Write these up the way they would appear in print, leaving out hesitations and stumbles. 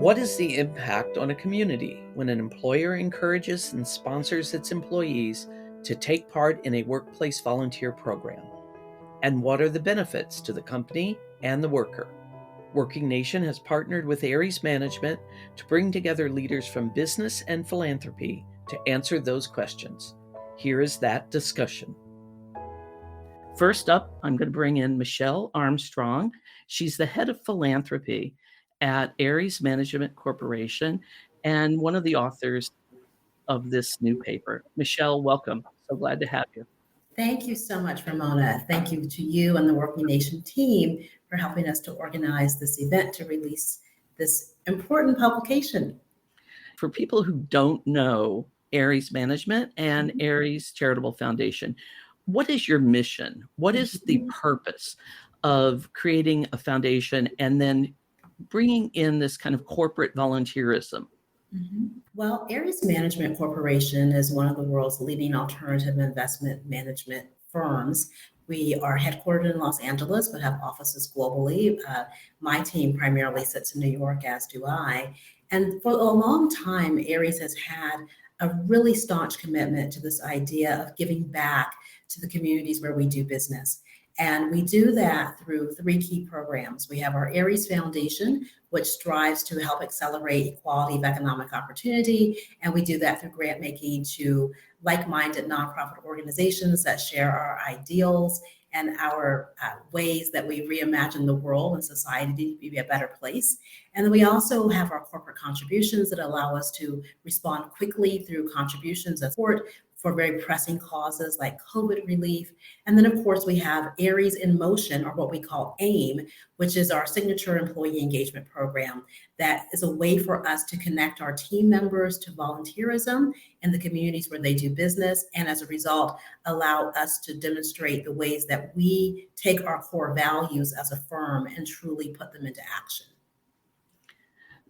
What is the impact on a community when an employer encourages and sponsors its employees to take part in a workplace volunteer program? And what are the benefits to the company and the worker? Working Nation has partnered with Ares Management to bring together leaders from business and philanthropy to answer those questions. Here is that discussion. First up, I'm going to bring in Michelle Armstrong. She's the head of philanthropy at Ares Management Corporation and one of the authors of this new paper. Michelle, welcome. So glad to have you. Thank you so much, Ramona. Thank you to you and the Working Nation team for helping us to organize this event to release this important publication. For people who don't know Ares Management and Ares Charitable Foundation, what is your mission? What is the purpose of creating a foundation and then bringing in this kind of corporate volunteerism? Well, Ares Management Corporation is one of the world's leading alternative investment management firms. We are headquartered in Los Angeles, but have offices globally. My team primarily sits in New York, as do I. And for a long time, Ares has had a really staunch commitment to this idea of giving back to the communities where we do business. And we do that through three key programs. We have our Ares Foundation, which strives to help accelerate equality of economic opportunity. And we do that through grant making to like-minded nonprofit organizations that share our ideals and our ways that we reimagine the world and society to be a better place. And then we also have our corporate contributions that allow us to respond quickly through contributions and support for very pressing causes like COVID relief. And then, of course, we have Ares in Motion, or what we call AIM, which is our signature employee engagement program that is a way for us to connect our team members to volunteerism in the communities where they do business, and as a result, allow us to demonstrate the ways that we take our core values as a firm and truly put them into action.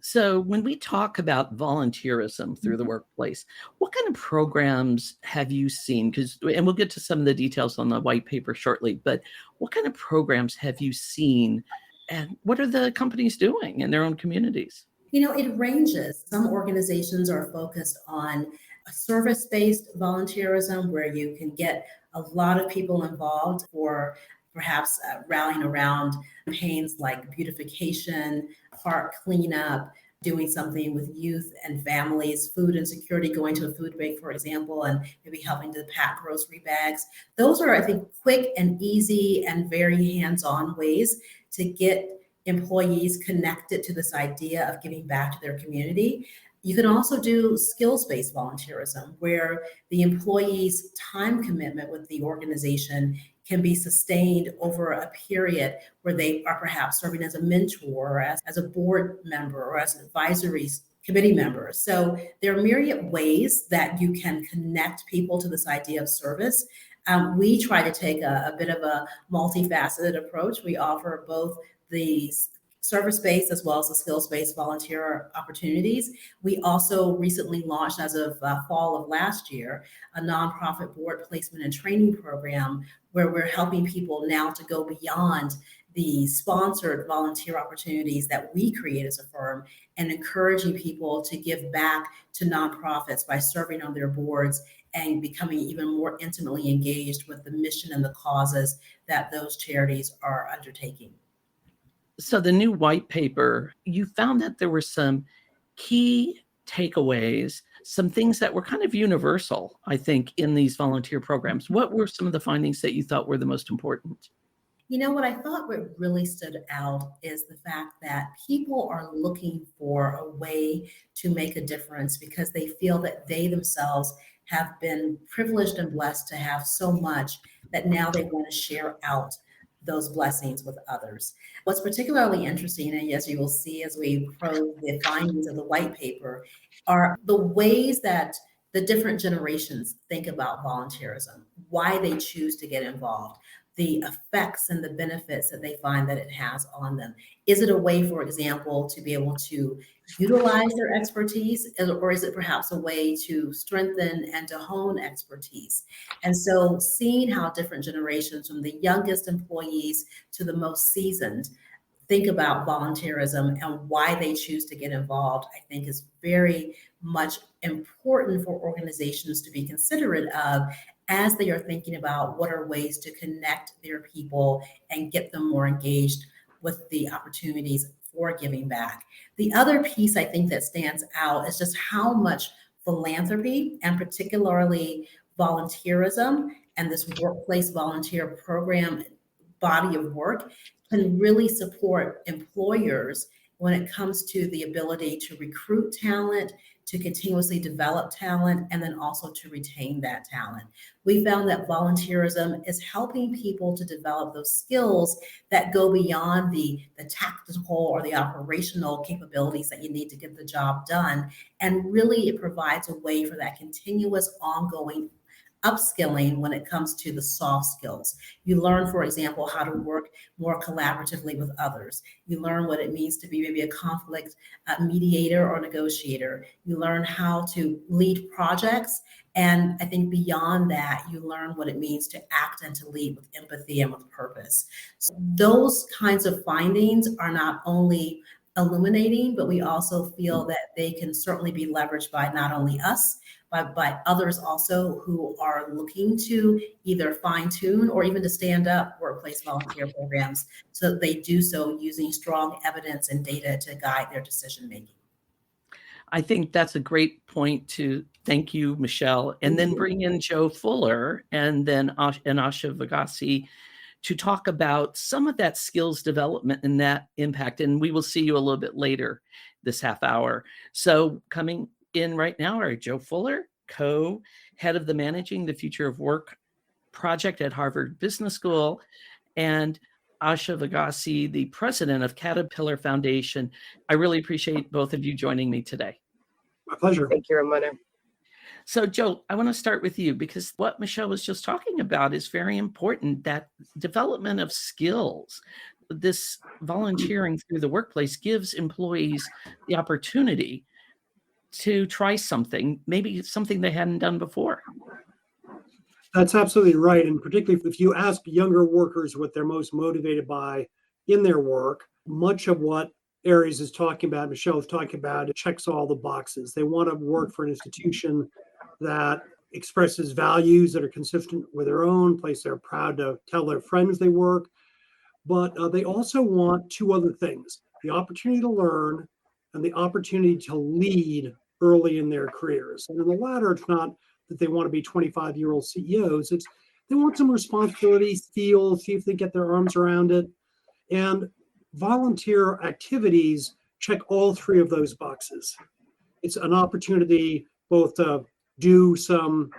So when we talk about volunteerism through the workplace, what kind of programs have you seen? And we'll get to some of the details on the white paper shortly, but what kind of programs have you seen and what are the companies doing in their own communities? You know, it ranges. Some organizations are focused on a service-based volunteerism where you can get a lot of people involved for perhaps rallying around campaigns like beautification, park cleanup, doing something with youth and families, food insecurity, going to a food bank, for example, and maybe helping to pack grocery bags. Those are, I think, quick and easy and very hands-on ways to get employees connected to this idea of giving back to their community. You can also do skills-based volunteerism, where the employee's time commitment with the organization can be sustained over a period where they are perhaps serving as a mentor, or as a board member, or as an advisory committee member. So there are myriad ways that you can connect people to this idea of service. We try to take a bit of a multifaceted approach. We offer both the service-based as well as the skills-based volunteer opportunities. We also recently launched, as of fall of last year, a nonprofit board placement and training program where we're helping people now to go beyond the sponsored volunteer opportunities that we create as a firm and encouraging people to give back to nonprofits by serving on their boards and becoming even more intimately engaged with the mission and the causes that those charities are undertaking. So the new white paper, you found that there were some key takeaways, some things that were kind of universal, I think, in these volunteer programs. What were some of the findings that you thought were the most important? You know, what I thought what really stood out is the fact that people are looking for a way to make a difference because they feel that they themselves have been privileged and blessed to have so much that now they want to share out those blessings with others. What's particularly interesting, and as you will see as we probe the findings of the white paper, are the ways that the different generations think about volunteerism, why they choose to get involved, the effects and the benefits that they find that it has on them. Is it a way, for example, to be able to utilize their expertise, or is it perhaps a way to strengthen and to hone expertise? And so seeing how different generations, from the youngest employees to the most seasoned, think about volunteerism and why they choose to get involved, I think is very much important for organizations to be considerate of as they are thinking about what are ways to connect their people and get them more engaged with the opportunities for giving back. The other piece I think that stands out is just how much philanthropy and particularly volunteerism and this workplace volunteer program body of work can really support employers when it comes to the ability to recruit talent, to continuously develop talent, and then also to retain that talent. We found that volunteerism is helping people to develop those skills that go beyond the tactical or the operational capabilities that you need to get the job done. And really, it provides a way for that continuous, ongoing upskilling when it comes to the soft skills. You learn, for example, how to work more collaboratively with others. You learn what it means to be maybe a conflict mediator or negotiator. You learn how to lead projects. And I think beyond that, you learn what it means to act and to lead with empathy and with purpose. So those kinds of findings are not only illuminating, but we also feel that they can certainly be leveraged by not only us, by others also who are looking to either fine tune or even to stand up workplace volunteer programs so that they do so using strong evidence and data to guide their decision making. I think that's a great point to thank you, Michelle, and then bring in Joe Fuller and then Asha Varghese to talk about some of that skills development and that impact. And we will see you a little bit later this half hour. So coming in right now are Joe Fuller, co-head of the Managing the Future of Work project at Harvard Business School, and Asha Varghese, the president of Caterpillar Foundation. I really appreciate both of you joining me today. My pleasure. Thank you, Ramona. So, Joe, I want to start with you because what Michelle was just talking about is very important, that development of skills. This volunteering through the workplace gives employees the opportunity to try something, maybe something they hadn't done before. That's absolutely right. And particularly if you ask younger workers what they're most motivated by in their work, much of what Ares is talking about, Michelle is talking about, it checks all the boxes. They want to work for an institution that expresses values that are consistent with their own, place they're proud to tell their friends they work. But they also want two other things: the opportunity to learn and the opportunity to lead early in their careers. And in the latter, it's not that they want to be 25-year-old CEOs. It's they want some responsibility, see if they get their arms around it. And volunteer activities check all three of those boxes. It's an opportunity both to do some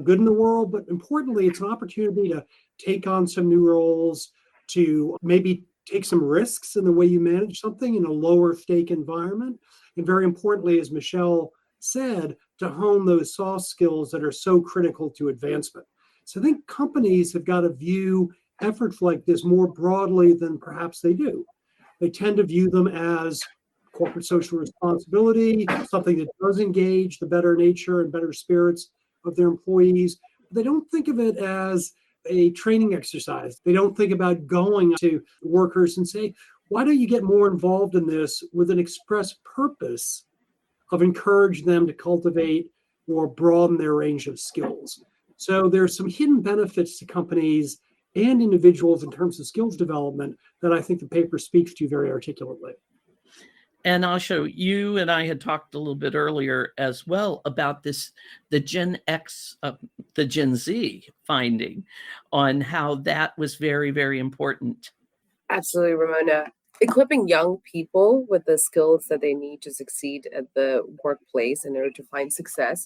good in the world, but importantly, it's an opportunity to take on some new roles, to maybe take some risks in the way you manage something in a lower stake environment. And very importantly, as Michelle said, to hone those soft skills that are so critical to advancement. So I think companies have got to view efforts like this more broadly than perhaps they do. They tend to view them as corporate social responsibility, something that does engage the better nature and better spirits of their employees. But they don't think of it as a training exercise. They don't think about going to workers and say, why don't you get more involved in this with an express purpose of encouraging them to cultivate or broaden their range of skills? So there's some hidden benefits to companies and individuals in terms of skills development that I think the paper speaks to very articulately. And Asha, you and I had talked a little bit earlier as well about this, the Gen X, the Gen Z finding on how that was very, very important. Absolutely, Ramona. Equipping young people with the skills that they need to succeed at the workplace in order to find success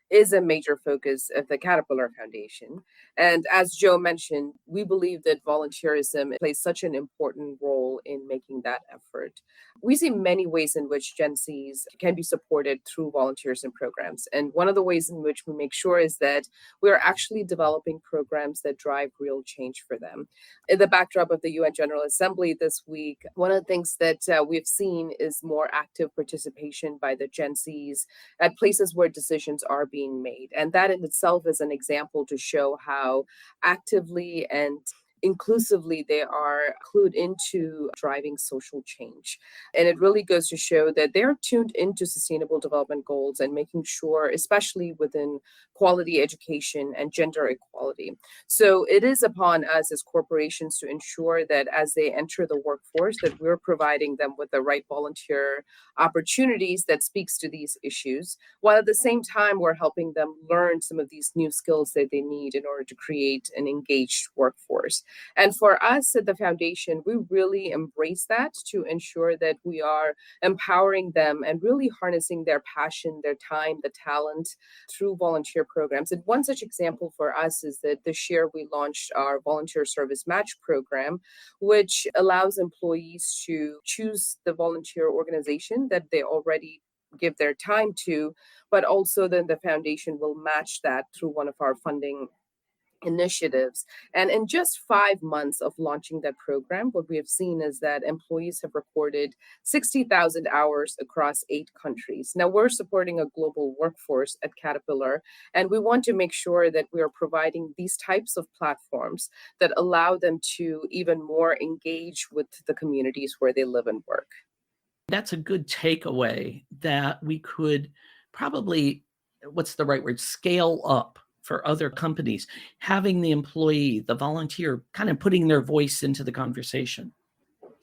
is a major focus of the Caterpillar Foundation. And as Joe mentioned, we believe that volunteerism plays such an important role in making that effort. We see many ways in which Gen Zs can be supported through volunteerism programs. And one of the ways in which we make sure is that we are actually developing programs that drive real change for them. In the backdrop of the UN General Assembly this week, one of the things that we've seen is more active participation by the Gen Zs at places where decisions are being made. And that in itself is an example to show how actively and inclusively they are clued into driving social change. And it really goes to show that they're tuned into sustainable development goals and making sure, especially within quality education and gender equality. So it is upon us as corporations to ensure that as they enter the workforce, that we're providing them with the right volunteer opportunities that speaks to these issues, while at the same time we're helping them learn some of these new skills that they need in order to create an engaged workforce. And for us at the foundation, we really embrace that to ensure that we are empowering them and really harnessing their passion, their time, the talent through volunteer programs. And one such example for us is that this year we launched our volunteer service match program, which allows employees to choose the volunteer organization that they already give their time to, but also then the foundation will match that through one of our funding initiatives. And in just 5 months of launching that program, what we have seen is that employees have recorded 60,000 hours across 8 countries. Now, we're supporting a global workforce at Caterpillar, and we want to make sure that we are providing these types of platforms that allow them to even more engage with the communities where they live and work. That's a good takeaway that we could probably, what's the right word, scale up for other companies, having the employee, the volunteer, kind of putting their voice into the conversation.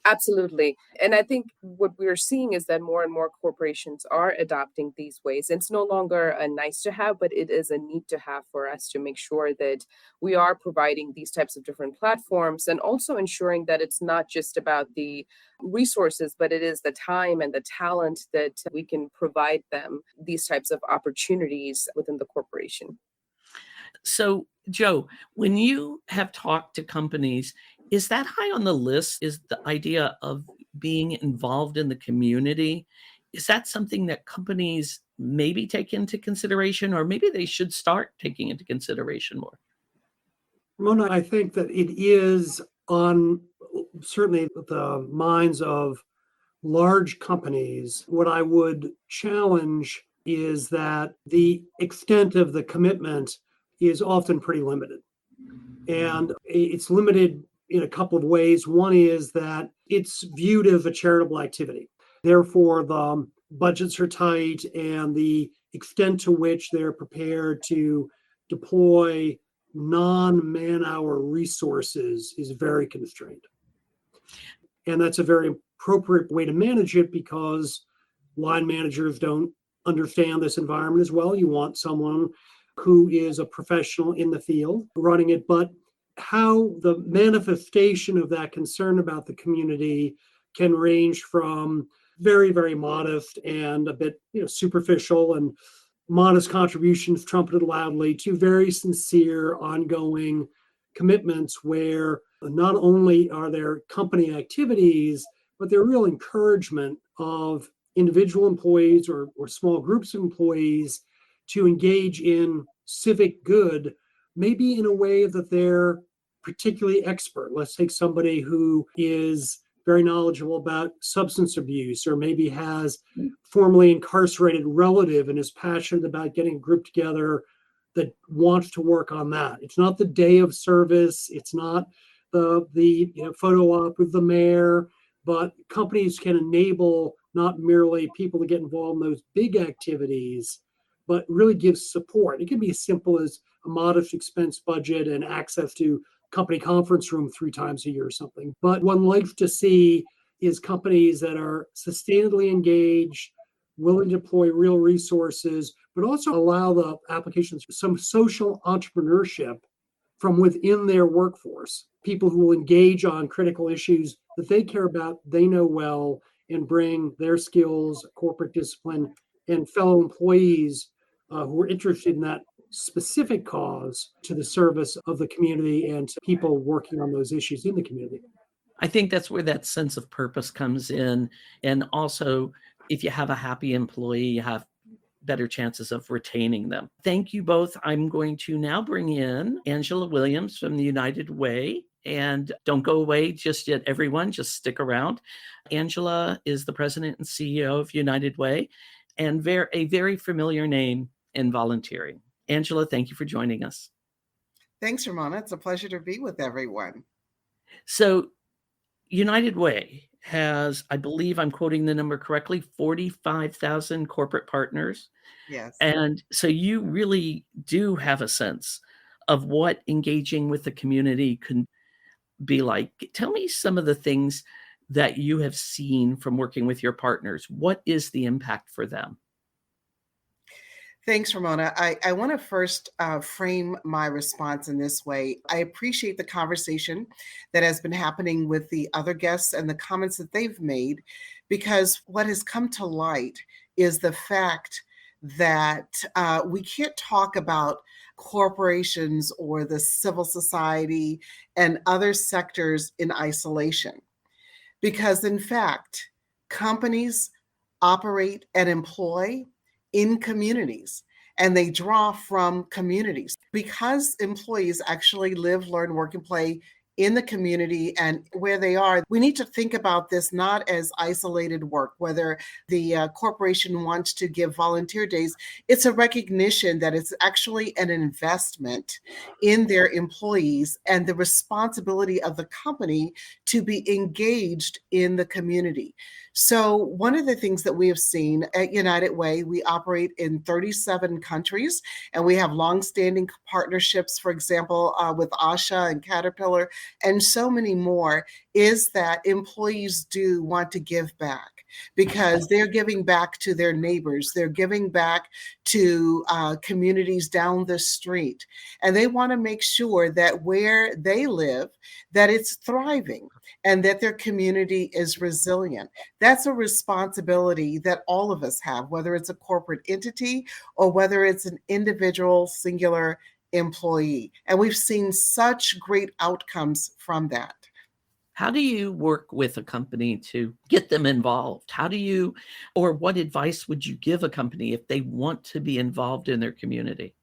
Absolutely. And I think what we're seeing is that more and more corporations are adopting these ways. It's no longer a nice to have, but it is a need to have for us to make sure that we are providing these types of different platforms and also ensuring that it's not just about the resources, but it is the time and the talent that we can provide them these types of opportunities within the corporation. So, Joe, when you have talked to companies, is that high on the list? Is the idea of being involved in the community? Is that something that companies maybe take into consideration, or maybe they should start taking into consideration more? Ramona, I think that it is on certainly the minds of large companies. What I would challenge is that the extent of the commitment is often pretty limited. And it's limited in a couple of ways. One is that it's viewed as a charitable activity. Therefore, the budgets are tight and the extent to which they're prepared to deploy non-man-hour resources is very constrained. And that's a very appropriate way to manage it because line managers don't understand this environment as well. You want someone who is a professional in the field running it, but how the manifestation of that concern about the community can range from very, very modest and a bit superficial and modest contributions trumpeted loudly to very sincere, ongoing commitments where not only are there company activities, but they're real encouragement of individual employees or small groups of employees to engage in civic good, maybe in a way that they're particularly expert. Let's take somebody who is very knowledgeable about substance abuse, or maybe has formerly incarcerated relative and is passionate about getting a group together that wants to work on that. It's not the day of service. It's not the photo op with the mayor, but companies can enable not merely people to get involved in those big activities, but really give support. It can be as simple as a modest expense budget and access to company conference room 3 times a year or something. But one likes to see is companies that are sustainably engaged, willing to deploy real resources, but also allow the applications for some social entrepreneurship from within their workforce. People who will engage on critical issues that they care about, they know well, and bring their skills, corporate discipline, and fellow employees who are interested in that specific cause to the service of the community and to people working on those issues in the community. I think that's where that sense of purpose comes in. And also, if you have a happy employee, you have better chances of retaining them. Thank you both. I'm going to now bring in Angela Williams from the United Way. And don't go away just yet, everyone. Just stick around. Angela is the president and CEO of United Way, and a very familiar name in volunteering. Angela, thank you for joining us. Thanks, Ramona. It's a pleasure to be with everyone. So United Way has, I believe I'm quoting the number correctly, 45,000 corporate partners. Yes. And so you really do have a sense of what engaging with the community can be like. Tell me some of the things that you have seen from working with your partners. What is the impact for them? Thanks, Ramona. I want to first frame my response in this way. I appreciate the conversation that has been happening with the other guests and the comments that they've made, because what has come to light is the fact that we can't talk about corporations or the civil society and other sectors in isolation. Because, in fact, companies operate and employ in communities, and they draw from communities. Because employees actually live, learn, work, and play in the community and where they are, we need to think about this not as isolated work, whether the corporation wants to give volunteer days. It's a recognition that it's actually an investment in their employees and the responsibility of the company to be engaged in the community. So one of the things that we have seen at United Way, we operate in 37 countries, and we have longstanding partnerships, for example, with Asha and Caterpillar, and so many more, is that employees do want to give back because they're giving back to their neighbors. They're giving back to communities down the street. And they want to make sure that where they live, that it's thriving and that their community is resilient. That's a responsibility that all of us have, whether it's a corporate entity or whether it's an individual singular employee. And we've seen such great outcomes from that. How do you work with a company to get them involved? Or what advice would you give a company if they want to be involved in their community?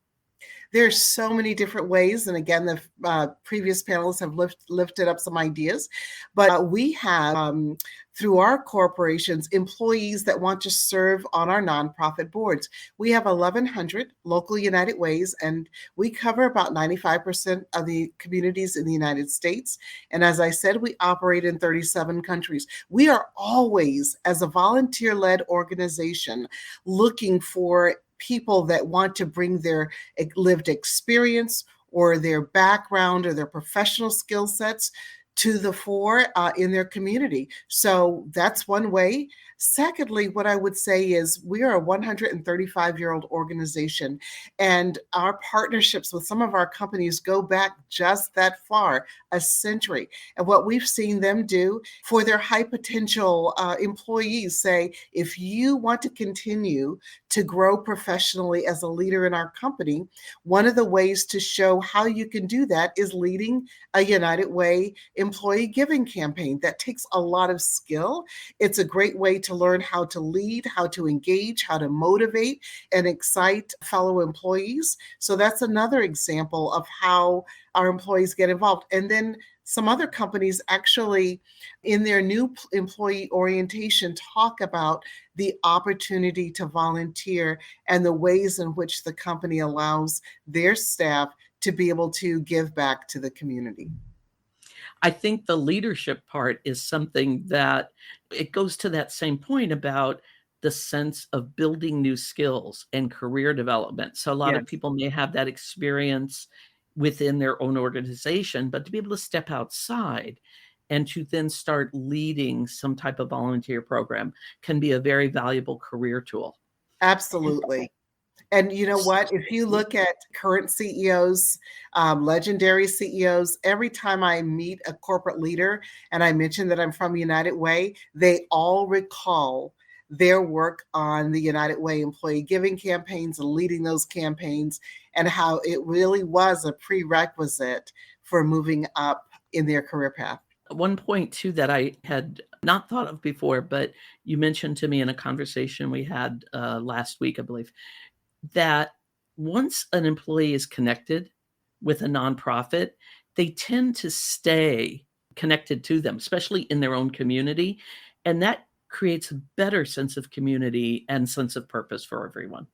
There's so many different ways. And again, the previous panelists have lifted up some ideas. But we have, through our corporations, employees that want to serve on our nonprofit boards. We have 1,100 local United Ways, and we cover about 95% of the communities in the United States. And as I said, we operate in 37 countries. We are always, as a volunteer-led organization, looking for people that want to bring their lived experience or their background or their professional skill sets to the fore in their community. So that's one way. Secondly, what I would say is we are a 135-year-old organization, and our partnerships with some of our companies go back just that far, a century. And what we've seen them do for their high potential employees, say, if you want to continue to grow professionally as a leader in our company, one of the ways to show how you can do that is leading a United Way employee giving campaign. That takes a lot of skill. It's a great way to learn how to lead, how to engage, how to motivate and excite fellow employees. So that's another example of how our employees get involved. And then some other companies actually, in their new employee orientation, talk about the opportunity to volunteer and the ways in which the company allows their staff to be able to give back to the community. I think the leadership part is something that it goes to that same point about the sense of building new skills and career development. So a lot of people may have that experience within their own organization, but to be able to step outside and to then start leading some type of volunteer program can be a very valuable career tool. Absolutely. And you know what? If you look at current CEOs, legendary CEOs, every time I meet a corporate leader and I mention that I'm from United Way, they all recall their work on the United Way employee giving campaigns and leading those campaigns, and how it really was a prerequisite for moving up in their career path. One point too that I had not thought of before, but you mentioned to me in a conversation we had last week, I believe, that once an employee is connected with a nonprofit, they tend to stay connected to them, especially in their own community. And that creates a better sense of community and sense of purpose for everyone.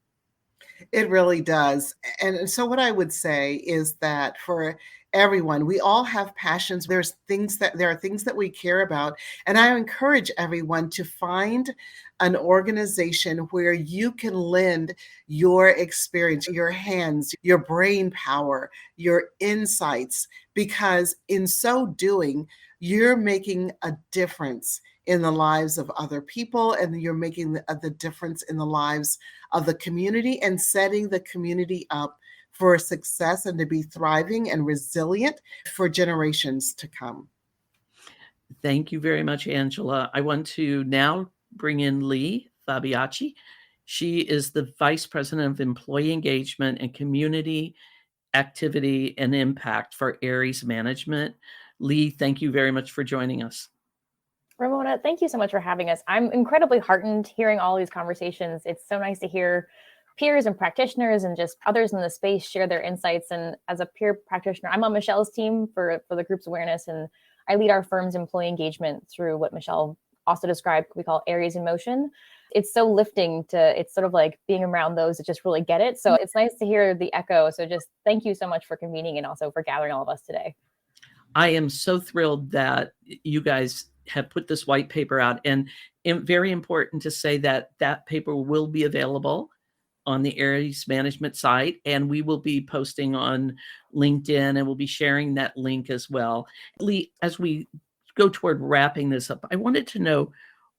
It really does. And so what I would say is that for everyone. We all have passions. There are things that we care about. And I encourage everyone to find an organization where you can lend your experience, your hands, your brain power, your insights, because in so doing, you're making a difference in the lives of other people, and you're making the difference in the lives of the community and setting the community up for success and to be thriving and resilient for generations to come. Thank you very much, Angela. I want to now bring in Lee Fabiaschi. She is the Vice President of Employee Engagement and Community Activity and Impact for Ares Management. Lee, thank you very much for joining us. Ramona, thank you so much for having us. I'm incredibly heartened hearing all these conversations. It's so nice to hear peers and practitioners and just others in the space share their insights. And as a peer practitioner, I'm on Michelle's team for the group's awareness, and I lead our firm's employee engagement through what Michelle also described, we call Ares in Motion. It's so lifting it's sort of like being around those that just really get it. So it's nice to hear the echo. So just thank you so much for convening and also for gathering all of us today. I am so thrilled that you guys have put this white paper out, and very important to say that that paper will be available on the Ares Management site, and we will be posting on LinkedIn, and we'll be sharing that link as well. Lee, as we go toward wrapping this up, I wanted to know,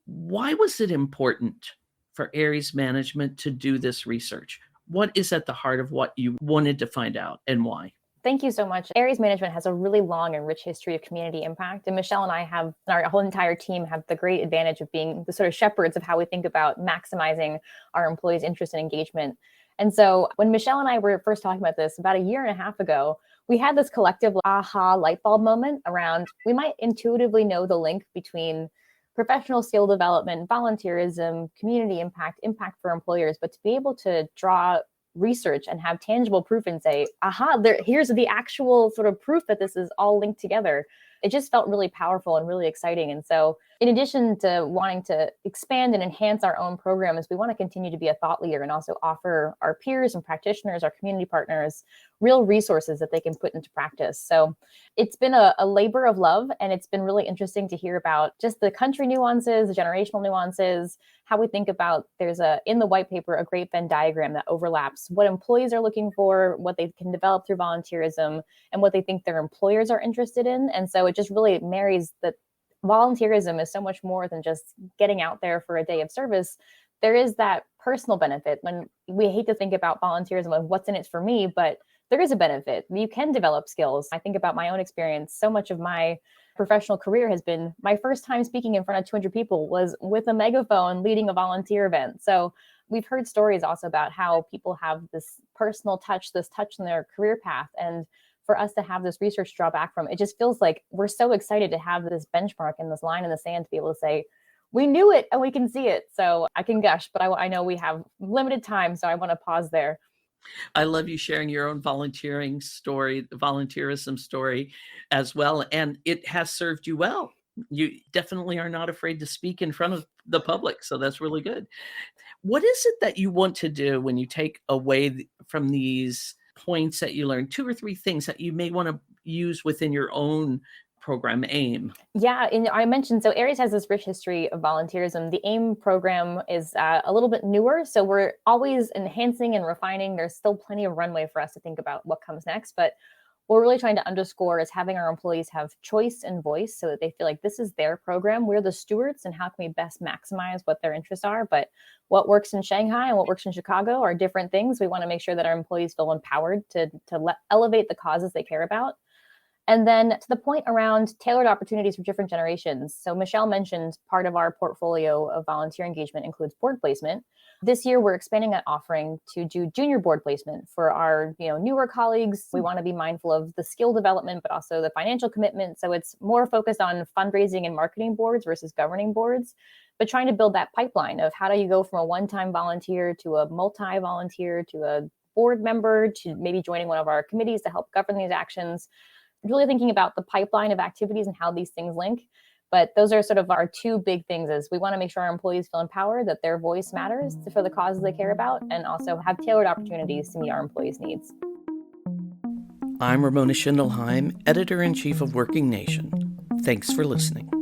why was it important for Ares Management to do this research? What is at the heart of what you wanted to find out, and why? Thank you so much. Ares Management has a really long and rich history of community impact. And Michelle and I have, our whole entire team have the great advantage of being the sort of shepherds of how we think about maximizing our employees' interest and engagement. And so when Michelle and I were first talking about this about a year and a half ago, we had this collective aha light bulb moment around, we might intuitively know the link between professional skill development, volunteerism, community impact for employers, but to be able to draw research and have tangible proof and say, aha, here's the actual sort of proof that this is all linked together. It just felt really powerful and really exciting. And so in addition to wanting to expand and enhance our own programs, we want to continue to be a thought leader and also offer our peers and practitioners, our community partners, real resources that they can put into practice. So it's been a labor of love, and it's been really interesting to hear about just the country nuances, the generational nuances, how we think about, in the white paper, a great Venn diagram that overlaps what employees are looking for, what they can develop through volunteerism, and what they think their employers are interested in. And so it just really marries that volunteerism is so much more than just getting out there for a day of service. There is that personal benefit. When we hate to think about volunteerism and what's in it for me, but there is a benefit. You can develop skills. I think about my own experience. So much of my professional career has been, my first time speaking in front of 200 people was with a megaphone leading a volunteer event. So we've heard stories also about how people have this personal touch, this touch in their career path. And for us to have this research draw back from, it just feels like we're so excited to have this benchmark and this line in the sand to be able to say, we knew it and we can see it. So I can gush, but I know we have limited time, so I want to pause there. I love you sharing your own volunteering story, the volunteerism story as well. And it has served you well. You definitely are not afraid to speak in front of the public. So that's really good. What is it that you want to do when you take away from these points that you learned, 2 or 3 things that you may want to use within your own program AIM? Yeah, and I mentioned, so Ares has this rich history of volunteerism. The AIM program is a little bit newer, so we're always enhancing and refining. There's still plenty of runway for us to think about what comes next, but what we're really trying to underscore is having our employees have choice and voice so that they feel like this is their program. We're the stewards, and how can we best maximize what their interests are? But what works in Shanghai and what works in Chicago are different things. We want to make sure that our employees feel empowered to elevate the causes they care about. And then to the point around tailored opportunities for different generations. So Michelle mentioned part of our portfolio of volunteer engagement includes board placement. This year, we're expanding that offering to do junior board placement for our newer colleagues. We want to be mindful of the skill development, but also the financial commitment. So it's more focused on fundraising and marketing boards versus governing boards, but trying to build that pipeline of how do you go from a one-time volunteer to a multi-volunteer to a board member to maybe joining one of our committees to help govern these actions. Really thinking about the pipeline of activities and how these things link. But those are sort of our 2 big things, is we want to make sure our employees feel empowered, that their voice matters for the causes they care about, and also have tailored opportunities to meet our employees' needs. I'm Ramona Schindelheim, Editor-in-Chief of Working Nation. Thanks for listening.